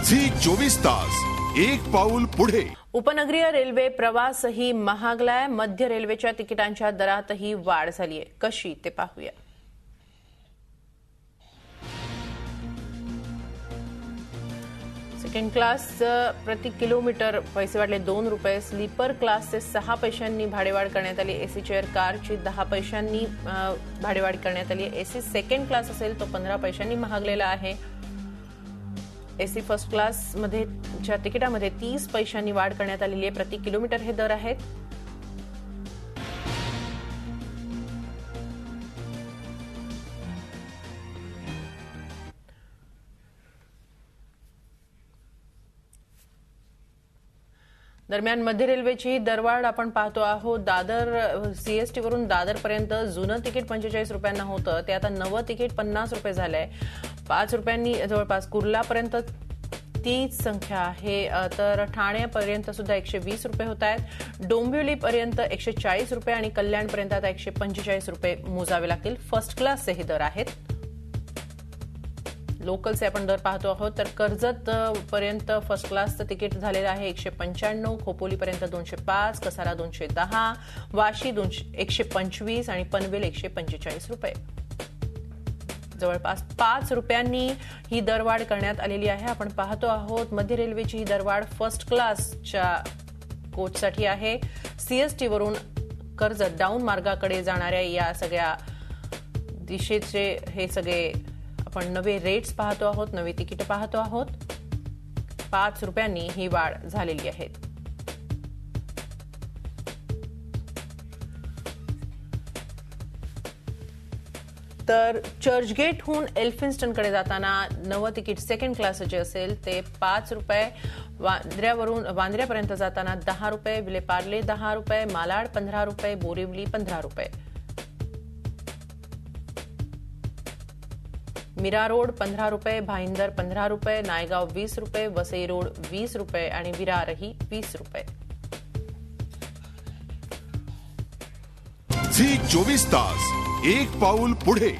Zee 24 तास एक पाऊल पुढे। उपनगरीय रेल्वे प्रवासही महागलाय। मध्य रेल्वेच्या तिकिटांच्या दरातही वाढ झालीय। कशी ते पाहूया। सेकंड क्लास प्रति किलोमीटर पैसे वाढले 2 रुपये। स्लीपर क्लासचे 6 पैशांनी भाडेवाढ करण्यात आली। एसी चेअर कारची 10 पैशांनी भाडेवाढ करण्यात आली। एसी सेकंड क्लास असेल तो 15 पैशांनी महागलेला आहे। एसी फर्स्ट क्लास मध्ये च्या तिकिटामध्ये 30 पैशांनी वाढ करण्यात आलेली आहे। प्रति किलोमीटर हे दर आहेत। दरम्यान मध्य रेल्वेची दरवाढ आपण पाहतो आहोत। दादर सीएसटी वरून दादर पर्यंत जुनं तिकीट 45 रुपयांना होतं, ते आता नवं तिकीट 50 रुपये झालंय। 5 रुपयांनी जवळपास कुर्लापर्यंत तीच संख्या आहे। तर ठाण्यापर्यंत सुद्धा 120 रुपये होत आहेत। डोंबिवलीपर्यंत 140 रुपये आणि कल्याणपर्यंत आता 145 रुपये मोजावे लागतील। फर्स्ट क्लासचे हे दर आहेत। लोकलचे आपण दर पाहतो आहोत। तर कर्जत पर्यंत फर्स्ट क्लासचं तिकीट झालेलं आहे 195, खोपोलीपर्यंत 205, कसारा 210, वाशी 125 आणि पनवेल 145 रुपये। जवळपास 5 रुपयांनी ही दरवाढ करण्यात आलेली आहे। आपण पाहतो आहोत मध्य रेल्वेची ही दरवाढ फर्स्ट क्लासच्या कोचसाठी आहे। सीएसटी वरून कर्जत डाऊन मार्गाकडे जाणाऱ्या या सगळ्या दिशेचे हे सगळे आपण नवे रेट्स पाहतो आहोत, नवी तिकीट पाहतो आहोत। 5 रुपयांनी ही वाढ झालेली आहे। तर चर्चगेटहून एल्फिन्स्टनकडे जाताना नवं तिकीट सेकंड क्लासचे असेल ते 5 रुपये। वांद्र्यापर्यंत जाताना 10 रुपये, विलेपार्ले 10 रुपये, मालाड 15 रुपये, बोरिवली 15 रुपये। मीरा रोड 15 रुपये, भाईंदर 15 रुपये, नायगाव 20 रुपये, वसई रोड 20 रुपये आणि विरारही 20 रुपये। झी 24 तास एक पाऊल पुढे।